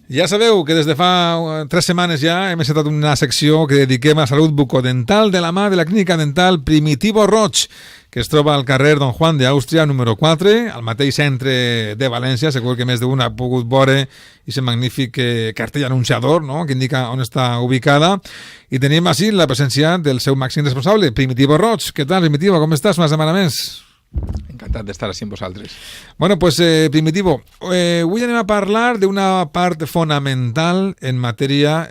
Ja sabeu que des de fa 3 setmanes ja hem encetat una secció que dediquem a salut bucodental de la mà de la clínica dental Primitivo Roig, que es troba al carrer Don Juan de Àustria, número 4, al mateix centre de València. Segur que més d'un ha pogut veure aquest magnífic cartell anunciador, no?, que indica on està ubicada. I tenim així la presència del seu màxim responsable, Primitivo Roig. Què tal, Primitivo? Com estàs una setmana més? Encantat d'estar així amb vosaltres. Bueno, pues Primitivo, avui anem a parlar d'una part fonamental en matèria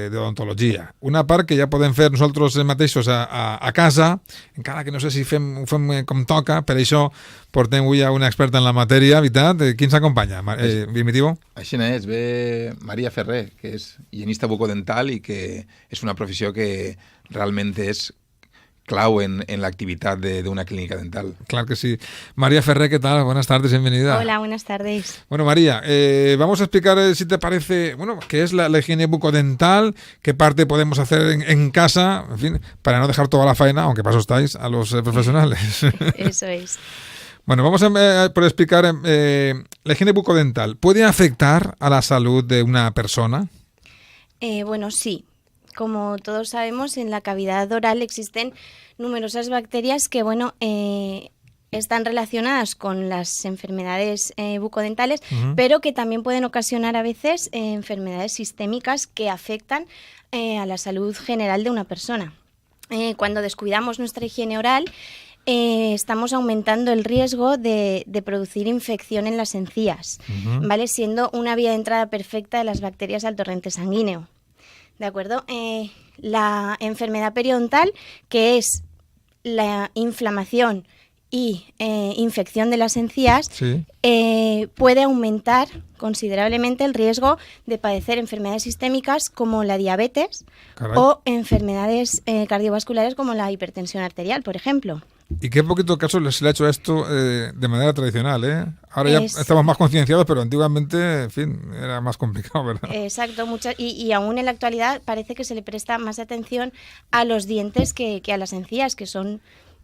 d'odontologia. Una part que ja podem fer nosaltres mateixos a casa, encara que no sé si ho fem com toca. Per això portem avui a una experta en la matèria, veritat? Qui ens acompanya, Primitivo? Així és, ve Maria Ferrer, que és higienista bucodental i que és una professió que realment és clau en la actividad de una clínica dental. Claro que sí. María Ferrer, ¿qué tal? Buenas tardes, bienvenida. Hola, buenas tardes. Bueno, María, vamos a explicar, si te parece, bueno, qué es la higiene bucodental, qué parte podemos hacer en casa, en fin, para no dejar toda la faena, aunque paso estáis, a los profesionales. Eso es. Bueno, vamos por explicar, la higiene bucodental, ¿puede afectar a la salud de una persona? Bueno, sí. Como todos sabemos, en la cavidad oral existen numerosas bacterias que, están relacionadas con las enfermedades bucodentales, pero que también pueden ocasionar a veces enfermedades sistémicas que afectan a la salud general de una persona. Cuando descuidamos nuestra higiene oral, estamos aumentando el riesgo de producir infección en las encías, ¿vale? Siendo una vía de entrada perfecta de las bacterias al torrente sanguíneo. ¿De acuerdo? La enfermedad periodontal, que es la inflamación y infección de las encías, sí, puede aumentar considerablemente el riesgo de padecer enfermedades sistémicas como la diabetes. Caray. O enfermedades cardiovasculares como la hipertensión arterial, por ejemplo. Y qué poquito caso se le ha hecho a esto de manera tradicional, ¿eh? Ahora ya estamos más concienciados, pero antiguamente, en fin, era más complicado, ¿verdad? Exacto, y aún en la actualidad parece que se le presta más atención a los dientes que a las encías, que son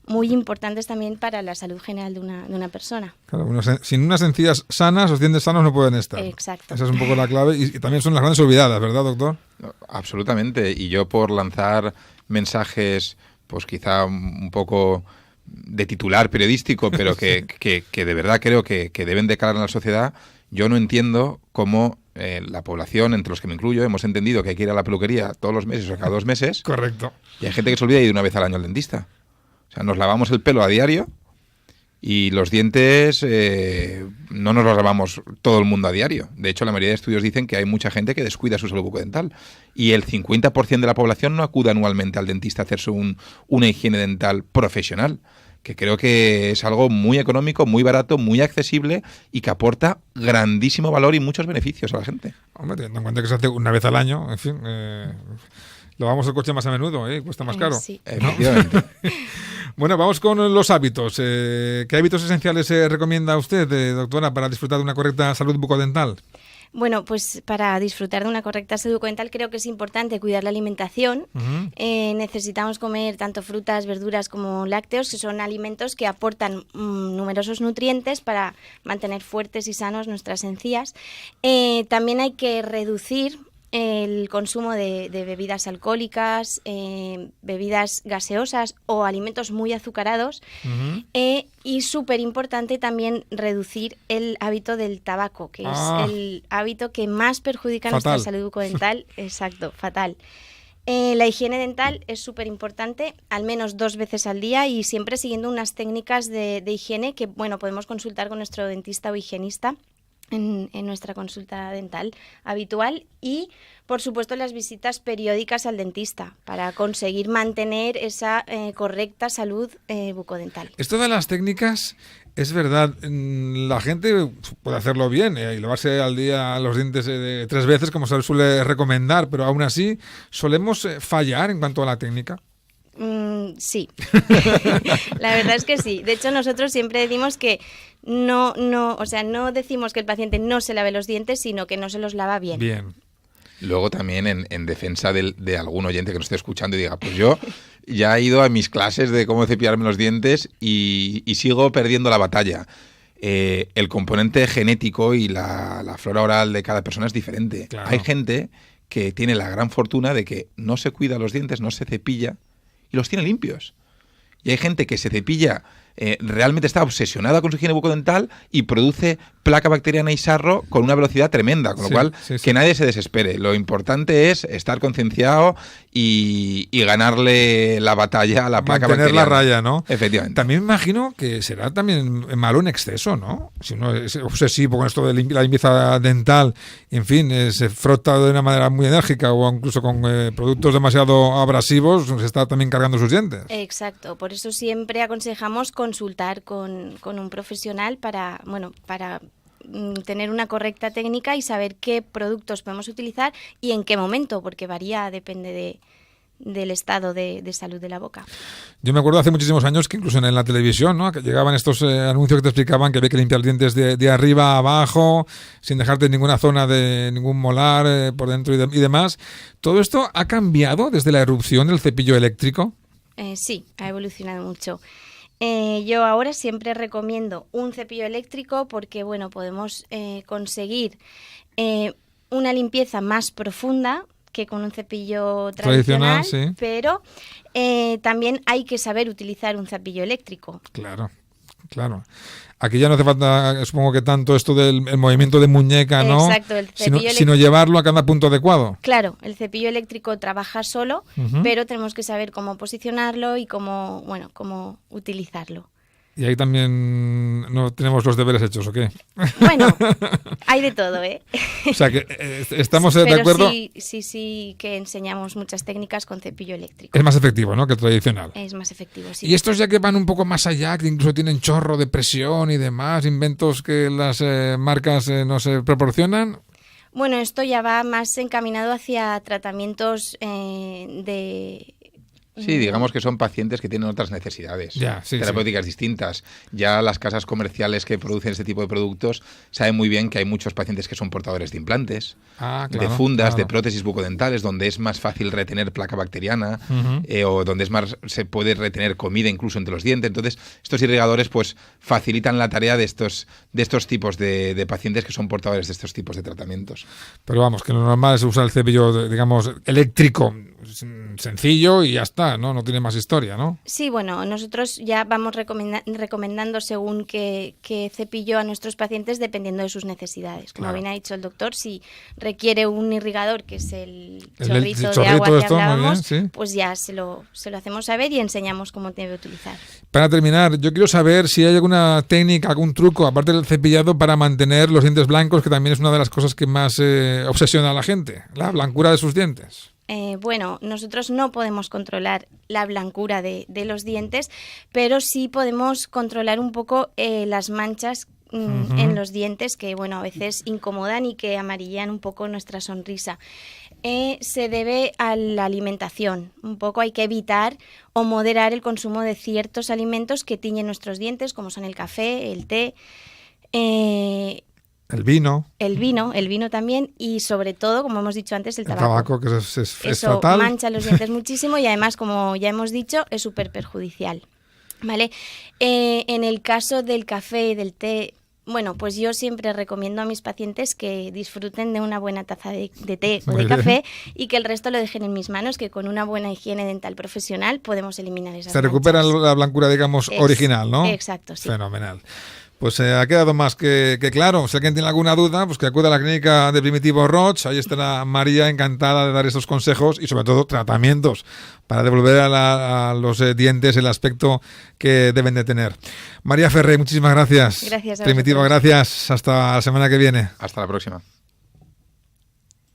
muy importantes también para la salud general de una persona. Claro, sin unas encías sanas, los dientes sanos no pueden estar. Exacto. Esa es un poco la clave y también son las grandes olvidadas, ¿verdad, doctor? Absolutamente, y yo por lanzar mensajes, pues quizá un poco de titular periodístico, pero que de verdad creo que deben de calar en la sociedad. Yo no entiendo cómo la población, entre los que me incluyo, hemos entendido que hay que ir a la peluquería todos los meses o cada 2 meses. Correcto. Y hay gente que se olvida de ir una vez al año al dentista. O sea, nos lavamos el pelo a diario y los dientes no nos los lavamos todo el mundo a diario. De hecho, la mayoría de estudios dicen que hay mucha gente que descuida su salud bucodental. Y el 50% de la población no acude anualmente al dentista a hacerse una higiene dental profesional, que creo que es algo muy económico, muy barato, muy accesible y que aporta grandísimo valor y muchos beneficios a la gente. Hombre, teniendo en cuenta que se hace una vez al año, en fin, lo vamos al coche más a menudo, cuesta más caro. Sí. Efectivamente. Bueno, vamos con los hábitos. ¿Qué hábitos esenciales recomienda usted, doctora, para disfrutar de una correcta salud bucodental? Bueno, pues para disfrutar de una correcta salud bucodental creo que es importante cuidar la alimentación. Necesitamos comer tanto frutas, verduras como lácteos, que son alimentos que aportan numerosos nutrientes para mantener fuertes y sanos nuestras encías. También hay que reducir el consumo de bebidas alcohólicas, bebidas gaseosas o alimentos muy azucarados. Y súper importante también reducir el hábito del tabaco, que es el hábito que más perjudica nuestra salud bucodental. Exacto, fatal. La higiene dental es súper importante, al menos 2 veces al día y siempre siguiendo unas técnicas de higiene que podemos consultar con nuestro dentista o higienista en nuestra consulta dental habitual y, por supuesto, las visitas periódicas al dentista para conseguir mantener esa correcta salud bucodental. Esto de las técnicas, es verdad, la gente puede hacerlo bien y lavarse al día los dientes 3 veces, como se suele recomendar, pero aún así, ¿solemos fallar en cuanto a la técnica? Sí, la verdad es que sí. De hecho, nosotros siempre decimos que no decimos que el paciente no se lave los dientes, sino que no se los lava bien. Bien. Luego también en defensa de algún oyente que nos esté escuchando y diga, pues yo ya he ido a mis clases de cómo cepillarme los dientes y sigo perdiendo la batalla. el componente genético y la flora oral de cada persona es diferente. Claro. Hay gente que tiene la gran fortuna de que no se cuida los dientes, no se cepilla y los tiene limpios. Y hay gente que se cepilla, realmente está obsesionada con su higiene bucodental y produce placa bacteriana y sarro con una velocidad tremenda, con lo cual que nadie se desespere. Lo importante es estar concienciado y ganarle la batalla a la placa bacteriana. Mantener la raya, ¿no? Efectivamente. También me imagino que será también malo en exceso, ¿no? Si uno es obsesivo con esto de la limpieza dental, en fin, se frota de una manera muy enérgica o incluso con productos demasiado abrasivos, se está también cargando sus dientes. Exacto, por eso siempre aconsejamos consultar con un profesional para tener una correcta técnica y saber qué productos podemos utilizar y en qué momento, porque varía, depende del estado de salud de la boca. Yo me acuerdo hace muchísimos años que incluso en la televisión, ¿no?, que llegaban estos anuncios que te explicaban que había que limpiar dientes de arriba a abajo, sin dejarte ninguna zona de ningún molar por dentro y demás. ¿Todo esto ha cambiado desde la erupción del cepillo eléctrico? Sí, ha evolucionado mucho. Yo ahora siempre recomiendo un cepillo eléctrico porque, bueno, podemos conseguir una limpieza más profunda que con un cepillo tradicional, sí. Pero también hay que saber utilizar un cepillo eléctrico. Claro. Aquí ya no hace falta, supongo que tanto esto del movimiento de muñeca, ¿no? Exacto, el cepillo sino llevarlo a cada punto adecuado. Claro, el cepillo eléctrico trabaja solo, pero tenemos que saber cómo posicionarlo y cómo utilizarlo. Y ahí también no tenemos los deberes hechos, ¿o qué? Bueno, hay de todo, ¿eh? O sea, que estamos de acuerdo. Sí, que enseñamos muchas técnicas con cepillo eléctrico. Es más efectivo, ¿no?, que el tradicional. Es más efectivo, sí. Y estos ya que van un poco más allá, que incluso tienen chorro de presión y demás, inventos que las marcas nos proporcionan. Bueno, esto ya va más encaminado hacia tratamientos Sí, digamos que son pacientes que tienen otras necesidades terapéuticas distintas. Ya las casas comerciales que producen este tipo de productos saben muy bien que hay muchos pacientes que son portadores de implantes, de fundas, de prótesis bucodentales, donde es más fácil retener placa bacteriana o donde se puede retener comida incluso entre los dientes. Entonces, estos irrigadores pues facilitan la tarea de estos tipos de pacientes que son portadores de estos tipos de tratamientos. Pero vamos, que lo normal es usar el cepillo, digamos, eléctrico, sencillo y ya está, ¿no? No tiene más historia, ¿no? Sí, bueno, nosotros ya vamos recomendando según qué cepillo a nuestros pacientes dependiendo de sus necesidades. Como bien ha dicho el doctor, si requiere un irrigador, que es el chorrito de agua que hablábamos, bien, pues ya se lo hacemos saber y enseñamos cómo debe utilizar. Para terminar, yo quiero saber si hay alguna técnica, algún truco, aparte del cepillado, para mantener los dientes blancos, que también es una de las cosas que más obsesiona a la gente, la blancura de sus dientes. Bueno, nosotros no podemos controlar la blancura de los dientes, pero sí podemos controlar un poco las manchas en los dientes que, bueno, a veces incomodan y que amarillan un poco nuestra sonrisa. Se debe a la alimentación. Un poco hay que evitar o moderar el consumo de ciertos alimentos que tiñen nuestros dientes, como son el café, el té, el vino. El vino también y sobre todo, como hemos dicho antes, el tabaco. El tabaco, que es Eso fatal. Mancha los dientes muchísimo y además, como ya hemos dicho, es súper perjudicial. ¿Vale? En el caso del café y del té, bueno, pues yo siempre recomiendo a mis pacientes que disfruten de una buena taza de té o de café y que el resto lo dejen en mis manos, que con una buena higiene dental profesional podemos eliminar esas manchas. Se recupera la blancura, digamos, original, ¿no? Exacto, sí. Fenomenal. Pues ha quedado más que claro. Si alguien tiene alguna duda, pues que acude a la clínica de Primitivo Roig. Ahí estará María, encantada de dar estos consejos y sobre todo tratamientos para devolver a los dientes el aspecto que deben de tener. María Ferrer, muchísimas gracias. Gracias a Primitivo, vosotros. gracias. Hasta la semana que viene. Hasta la próxima.